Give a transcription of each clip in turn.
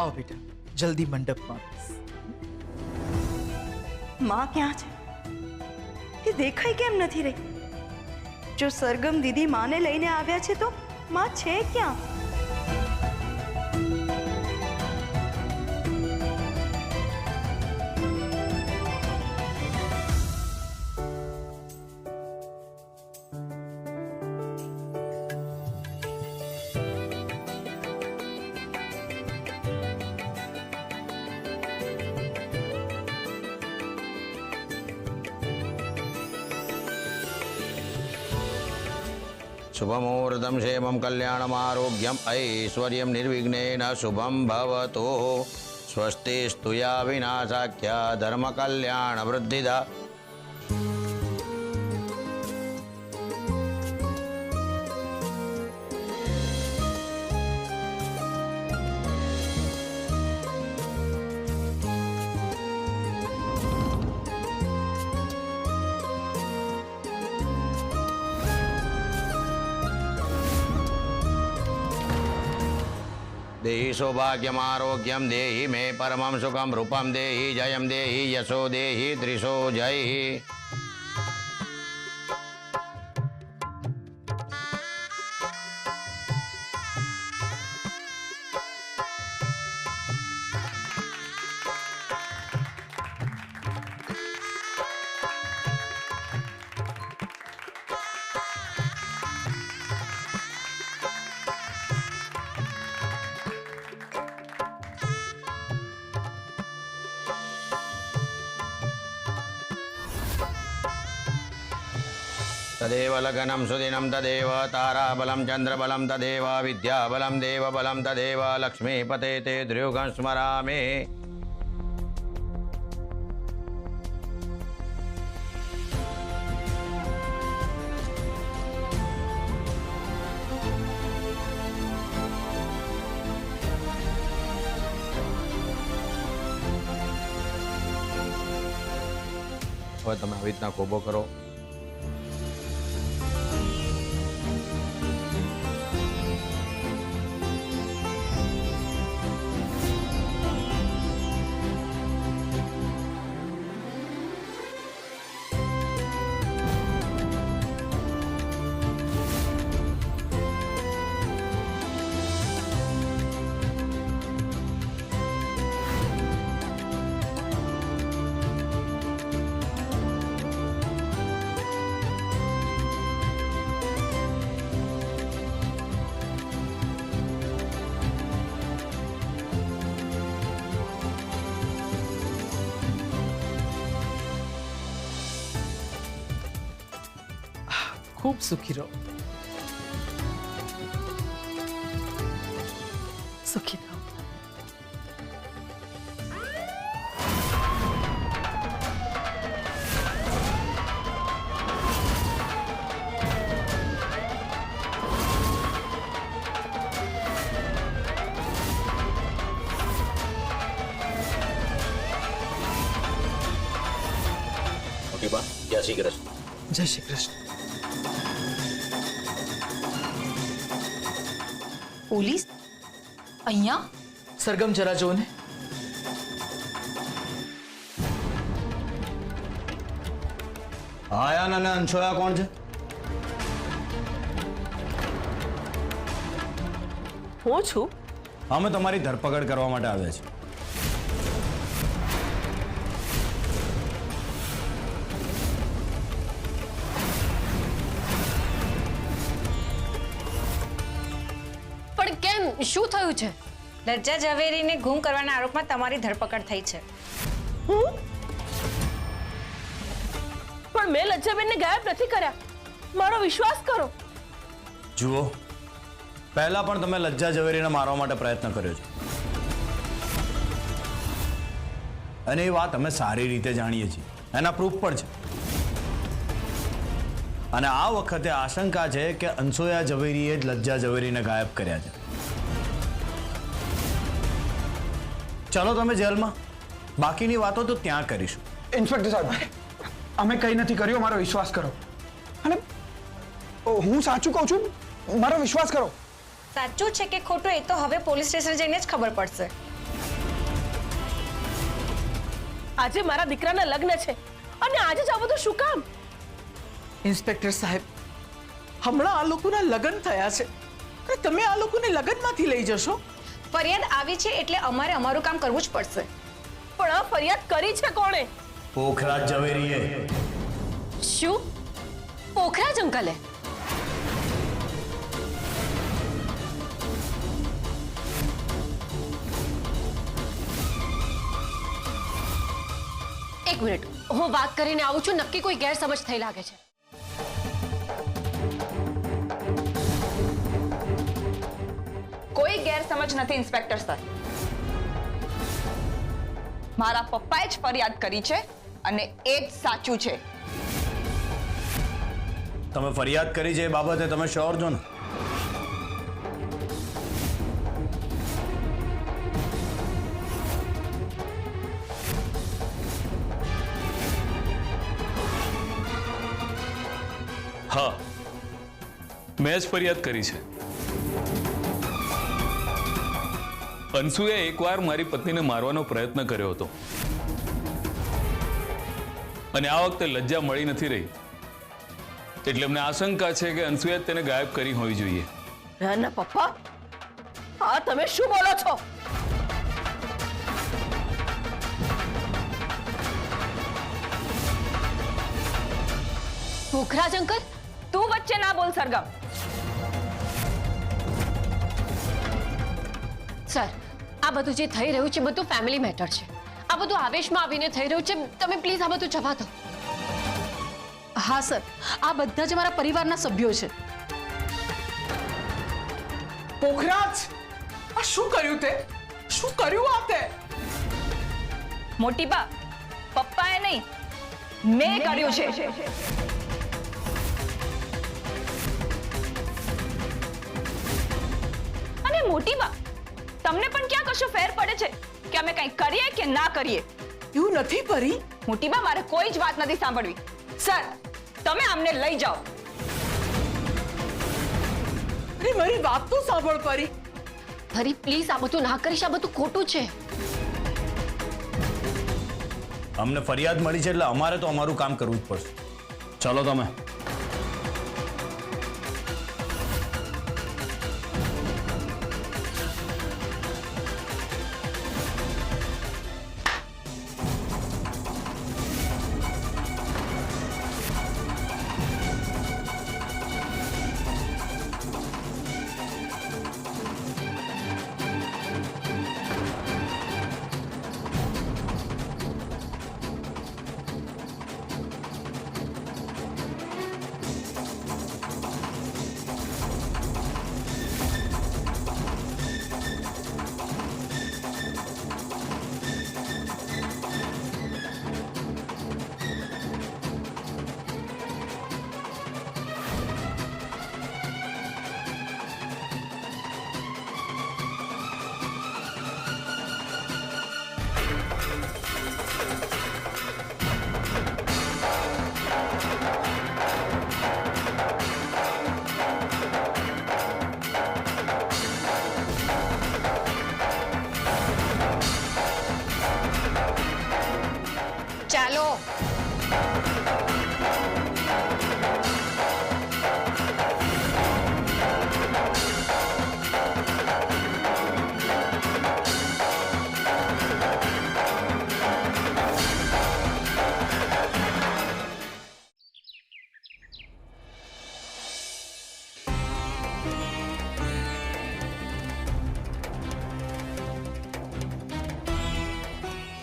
आओ बेटा, जल्दी मंडप में। माँ क्या है? ये देखाई केम नहीं रही? जो सरगम दीदी माँ ने लईने आव्या छे तो माँ छे क्या? शुभमुहूर्तं क्षेमं कल्याणम् आरोग्यम् ऐश्वर्यं निर्विघ्नेन शुभं भवतु। स्वस्तिस्तु या विनाशाख्या धर्मकल्याणवृद्धिदा। देहि सौभाग्यम आरोग्यम देहि मे परमं सुखम रूपम देहि जयम देहि यशो देहि त्रिशो जय। तदेव लगनं सुदिनं तदेव ताराबलं चंद्रबलं तदेव विद्याबलं देवबलं तदेव लक्ष्मीपते ते द्रुगं स्मरामि। હવે તમે આવી રીતના કોબો કરો। खूब सुखी रहो, सुखी रहो। ओके बा, जय श्री कृष्ण। जय श्री कृष्ण। પોલીસ અહીંયા? सरगम जरा जो ने। આયા અને અંશોયા કોણ છે? હું છું। અમે તમારી ધરપકડ કરવા માટે આવ્યા છીએ। પણ કેમ? શું થયું છે? લજ્જા ઝવેરીને ગુમ કરવાના આરોપમાં તમારી ધરપકડ થઈ છે। પણ મેં લજ્જાબેનને ગાયબ નથી કર્યા, મારો વિશ્વાસ કરો। જુઓ, પહેલા પણ તમે લજ્જા ઝવેરીને મારવા માટે પ્રયત્ન કર્યો છે અને એ વાત અમે સારી રીતે જાણીએ છીએ, એના પ્રૂફ પણ છે। અને આ વખતે આશંકા છે કે અંશોયા ઝવેરીએ જ લજ્જા ઝવેરીને ગાયબ કર્યા છે। ચલો તમે જેલમાં, બાકીની વાતો તો ત્યાં કરીશું। ઇન્સ્પેક્ટર સાહેબ, અમે કંઈ નથી કર્યું, મારો વિશ્વાસ કરો। અને હું સાચું કહું છું, મારો વિશ્વાસ કરો। સાચું છે કે ખોટું એ તો હવે પોલીસ સ્ટેશન જઈને જ ખબર પડશે। આજે મારા દીકરાના લગ્ન છે અને આજે જ આ બધું શું કામ? ઇન્સ્પેક્ટર સાહેબ, હમણાં આ લોકોના લગ્ન થયા છે અને તમે આ લોકોને લગ્નમાંથી લઈ જશો? ફરિયાદ આવી છે એટલે અમારે અમારું કામ કરવું જ પડશે. પણ આ ફરિયાદ કરી છે કોણે? પોખરાજ ઝવેરીએ. શું? પોખરાજ અંકલે? એક મિનિટ, હું વાત કરીને આવું છું. નક્કી કોઈ ગેરસમજ થઈ લાગે છે. કોઈ ગેરસમજ નથી ઇન્સ્પેક્ટર સર. મારા પપ્પાએ જ ફરિયાદ કરી છે અને એ જ સાચું છે. તમે ફરિયાદ કરી છે એ બાબતે તમે શ્યોર છો ને? હા, મેં જ ફરિયાદ કરી છે. અંશુએ એકવાર મારી પત્નીને મારવાનો પ્રયત્ન કર્યો હતો અને આ વખતે લજ્જા મળી નથી રહી, એટલે અમને આશંકા છે કે અંશુએ જ તેને ગાયબ કરી હોવી જોઈએ. ના પપ્પા, હા તમે શું બોલો છો? પોખરાજ અંકલ, તું વચ્ચે ના બોલ સરગમ. સર, આ બધું જે થઈ રહ્યું છે બધું ફેમિલી મેટર છે. આ બધું આવેશમાં આવીને થઈ રહ્યું છે. તમે પ્લીઝ આ બધું જવા દો. હા સર, આ બધા જ મારા પરિવારના સભ્યો છે. પોખરાજ, આ શું કર્યું તે? શું કર્યું આ તે? મોટી બા, પપ્પાએ નહીં, મેં કર્યું છે. અને મોટી બા, તમને પણ ક્યાં કશું ફેર પડે છે કે અમે કંઈ કરીએ કે ના કરીએ? એવું નથી પરી. મોટી બા, મારે કોઈ જ વાત નથી સાંભળવી. સર, તમે અમને લઈ જાઓ. અરે મારી વાત તો સાંભળ પરી. ફરી પ્લીઝ આ બધું ના કરીશ. આ બધું ખોટું છે. અમને ફરિયાદ મળી છે એટલે અમારે તો અમારું કામ કરવું જ પડશે. ચાલો તમે. ચાલો.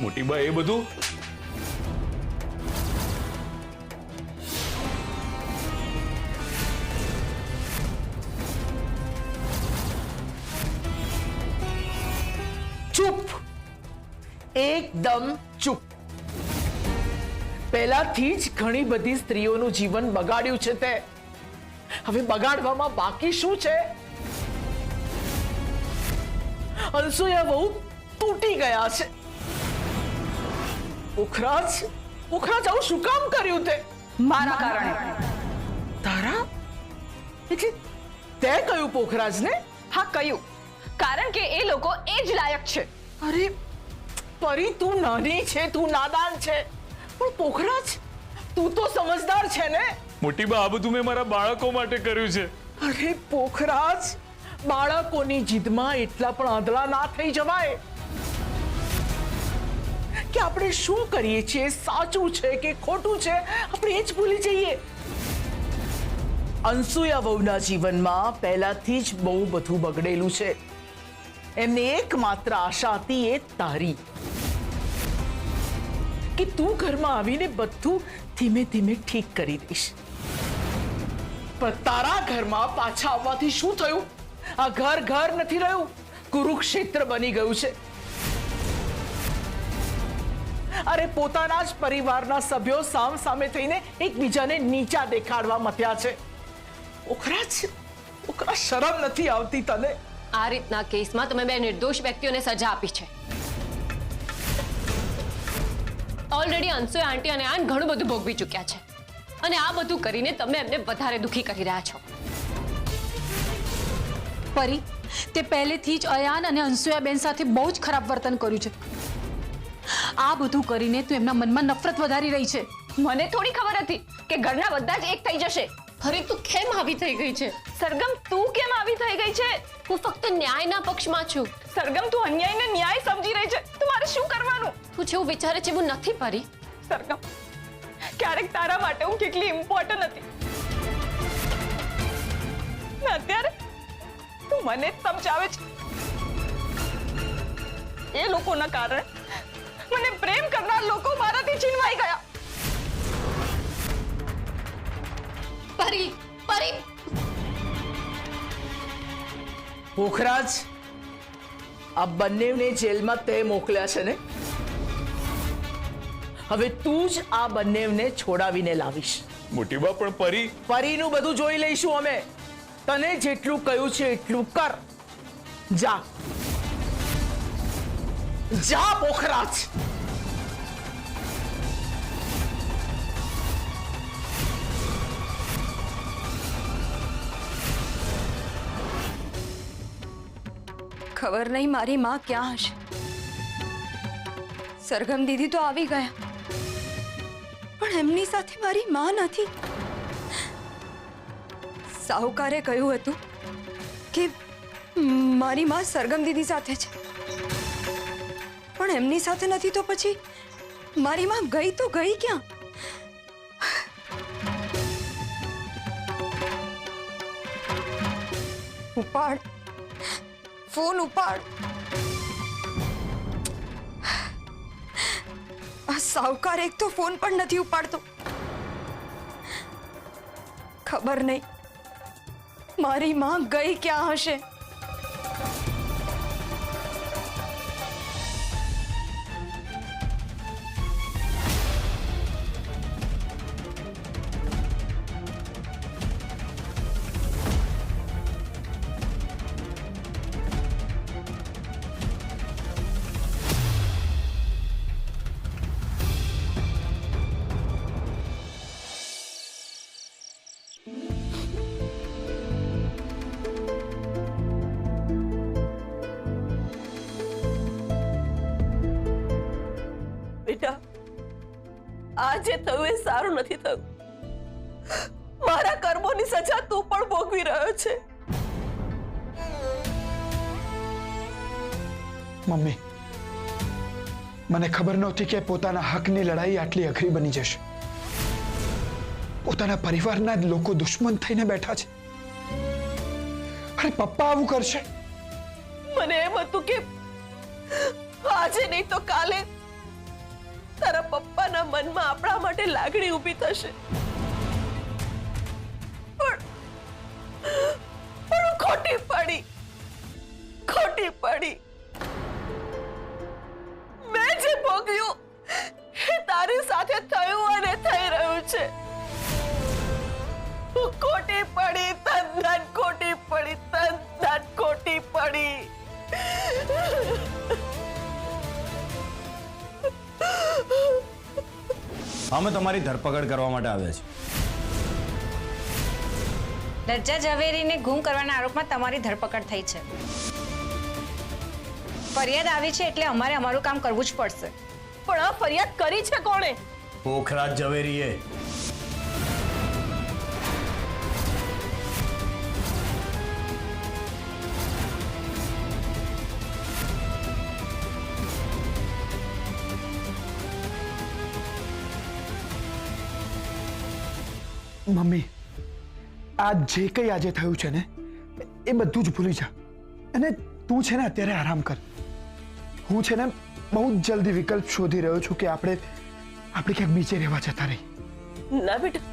મોટી બા, એ બધું ચૂપ, એકદમ ચૂપ. પહેલાથી જ ઘણી બધી સ્ત્રીઓનું જીવન બગાડ્યું છે તે. હવે બગાડવામાં બાકી શું છે? અંશુએ બહુ તૂટી ગયા છે. પોખરાજ, પોખરાજ આવું શું કામ કર્યું તે? મારા કારણે. તારા? એટલે તે કહ્યું પોખરાજને? હા, કહ્યું. કારણ કે એ લોકો એ જ લાયક છે. અરે પરી તું નાની છે, તું નાદાન છે, પણ પોખરાજ તું તો સમજદાર છે ને. મોટી બા આ બધું મેં મારા બાળકો માટે કર્યું છે. અરે પોખરાજ, બાળકોની જીદમાં એટલા પણ આંધળા ના થઈ જવાય કે આપણે શું કરીએ છીએ સાચું છે કે ખોટું છે આપણે એ જ ભૂલી જઈએ. અનસુયા વહુના જીવનમાં પહેલાથી જ બહુ બધું બગડેલું છે. એમને એકમાત્ર આશા હતી એ તારી, કે તું ઘરમાં આવીને બધું ધીમે ધીમે ઠીક કરી દઈશ. પણ તારા ઘરમાં પાછા આવવાથી શું થયું? આ ઘર ઘર નથી રહ્યું, કુરુક્ષેત્ર બની ગયું છે. અરે પોતાના જ પરિવારના સભ્યો સામ સામે થઈને એકબીજાને નીચા દેખાડવા મથ્યા છે. ઓખરા શરમ નથી આવતી તને? આ રીતના કેસમાં તમે બે નિર્દોષ વ્યક્તિઓને સજા આપી છે. ઓલરેડી અનસુયા આંટી અને આન ઘણું બધું ભોગવી ચૂક્યા છે, અને આ બધું કરીને તમે એમને વધારે દુખી કરી રહ્યા છો. પરી, તે પહેલેથી જ અયાન અને અનસુયાબેન સાથે બહુ જ ખરાબ વર્તન કર્યું છે. આ બધું કરીને તું એમના મનમાં નફરત વધારી રહી છે. મને થોડી ખબર હતી કે ઘરના બધા જ એક થઈ જશે. અરે તું કેમ આવી થઈ ગઈ છે? સરગમ, તું કેમ આવી થઈ ગઈ છે? હું ફક્ત ન્યાયના પક્ષમાં છું. સરગમ, તું અન્યાયને ન્યાય સમજી રહી છે. તમારે શું કરવાનું? તું જેવું વિચારે છે એવું નથી પરી. સરગમ, ક્યારેક તારા માટે હું કેટલી ઇમ્પોર્ટન્ટ હતી, ને અત્યારે તું મને જ સમજાવે છે. એ લોકોના કારણે મને પ્રેમ કરનાર લોકો મારાથી છીનવાઈ ગયા. પરી, પરી. પોખરાજ, આ બંનેને જેલમાં તે મોકલ્યા છે ને? હવે તું જ આ બંનેને છોડાવીને લાવીશ. મોટી બા પણ પરીનું બધું જોઈ લઈશું અમે. તને જેટલું કહ્યું છે એટલું કર. જા જા પોખરાજ. ખબર નહીં મારી માં ક્યાં હશે. સરગમ દીદી તો આવી ગયા, પણ એમની સાથે મારી માં નથી. સાહુકારે કહ્યું હતું કે મારી માં સરગમ દીદી સાથે છે, પણ એમની સાથે નથી. તો પછી મારી માં ગઈ તો ગઈ ક્યાં? ઉપાડ ફોન, ઉપાડ. આ સાહુકાર એક તો ફોન પણ નથી ઉપાડતો. ખબર નહીં મારી માં ગઈ ક્યાં હશે. બેટા, આ જે થયું એ સારું નથી થયું. મારા કર્મોની સજા તું પણ ભોગવી રહ્યો છે. મમ્મી, મને ખબર નહોતી કે પોતાના હકની લડાઈ આટલી અઘરી બની જશે. પોતાના પરિવારના જ લોકો દુશ્મન થઈને બેઠા છે, અને પપ્પા આવું કરશે. મને એમ હતું કે આજે નહીં તો કાલે તારા પપ્પાના મનમાં આપણા માટે લાગણી ઊભી થશે. પણ ખોટી પડી. મેં જે ભોગવ્યું એ તારી સાથે થયું અને થઈ રહ્યું છે. ખોટી પડી, તદ્દન ખોટી પડી. અમે તમારી ધરપકડ કરવા માટે આવ્યા છીએ. લજ્જા ઝવેરીને ગુમ કરવાના આરોપમાં તમારી ધરપકડ થઈ છે. ફરિયાદ આવી છે એટલે અમારે અમારું કામ કરવું જ પડશે. પણ આ ફરિયાદ કરી છે કોણે? પોખરાજ ઝવેરીએ. મમ્મી, આ જે કંઈ આજે થયું છે ને એ બધું જ ભૂલી જા. અને તું છે ને અત્યારે આરામ કર. હું છે ને બહુ જ જલ્દી વિકલ્પ શોધી રહ્યો છું કે આપણે ક્યાંક બીજે રહેવા જતા રહી. ના બેટા,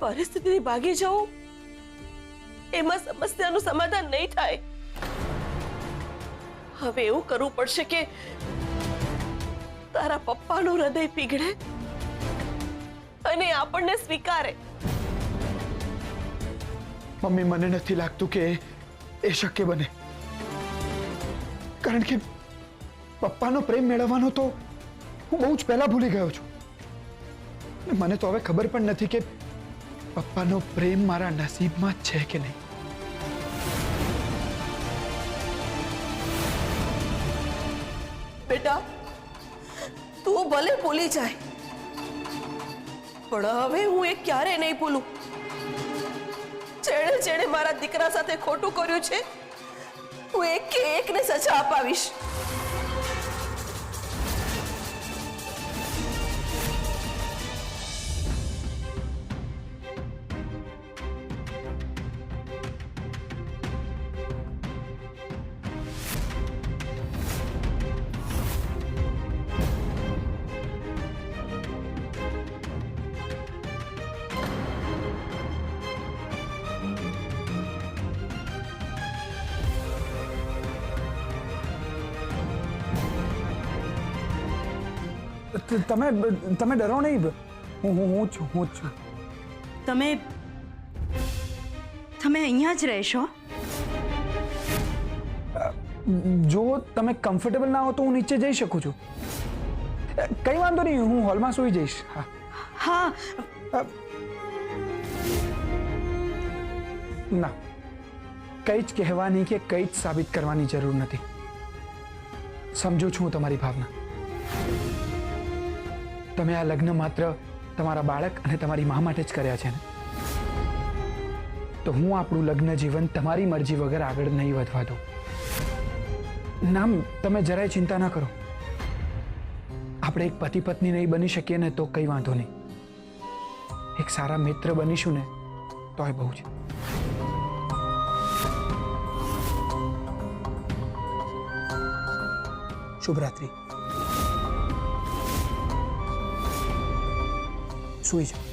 પરિસ્થિતિથી ભાગી જવું એમાં સમસ્યાનું સમાધાન નહીં થાય. હવે એવું કરવું પડશે કે તારા પપ્પાનું હૃદય પીગળે અને આપણને સ્વીકારે. મમ્મી, મને નથી લાગતું કે એ શક્ય બને. કારણ કે પપ્પાનો પ્રેમ મેળવવાનો તો હું બહુ જ પહેલા ભૂલી ગયો છું. મને તો હવે ખબર પણ નથી કે પપ્પાનો પ્રેમ મારા નસીબમાં જ છે કે નહીં. બેટા, તું ભલે ભૂલી જાય, પણ હવે હું એ ક્યારે નહીં ભૂલું. જેણે જેણે મારા દીકરા સાથે ખોટું કર્યું છે, હું એક કે એકને સજા અપાવીશ. તમે ડરો નહીં. હું જ છું. તમે અહીંયા જ રહેશો? જો તમે કમ્ફર્ટેબલ ના હો તો હું નીચે જઈ શકું છું. કંઈ વાંધો નહીં, હું હોલમાં સૂઈ જઈશ. હા. ના, કંઈ જ કહેવાની કે કંઈ જ સાબિત કરવાની જરૂર નથી. સમજુ છું હું તમારી ભાવના. તમે આ લગ્ન માત્ર તમારા બાળક અને તમારી મા માટે જ કર્યા છે ને? તો હું આપણું લગ્ન જીવન તમારી મરજી વગર આગળ નહીં વધવા દઉં. ના, તમે જરાય ચિંતા ના કરો. આપણે એક પતિ પત્ની નહીં બની શકીએ ને તો કંઈ વાંધો નહીં. એક સારા મિત્ર બનીશું ને તોય બહુ છે. શુભરાત્રી. સુઈ જાઓ.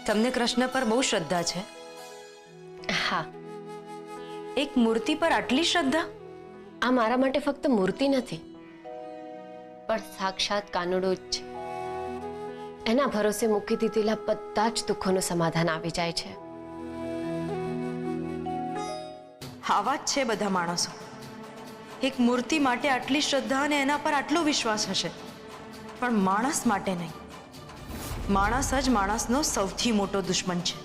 તમને કૃષ્ણ પર બહુ શ્રદ્ધા છે? હા. એક મૂર્તિ પર આટલી શ્રદ્ધા? આ મારા માટે ફક્ત મૂર્તિ નથી, પણ સાક્ષાત કાનુડો જ છે. એના ભરોસે મૂકી દીધેલા બધા જ દુઃખોનું સમાધાન આવી જાય છે. આવા જ છે બધા માણસો. એક મૂર્તિ માટે આટલી શ્રદ્ધા અને એના પર આટલો વિશ્વાસ હશે, પણ માણસ માટે નહીં. માણસ જ માણસનો સૌથી મોટો દુશ્મન છે.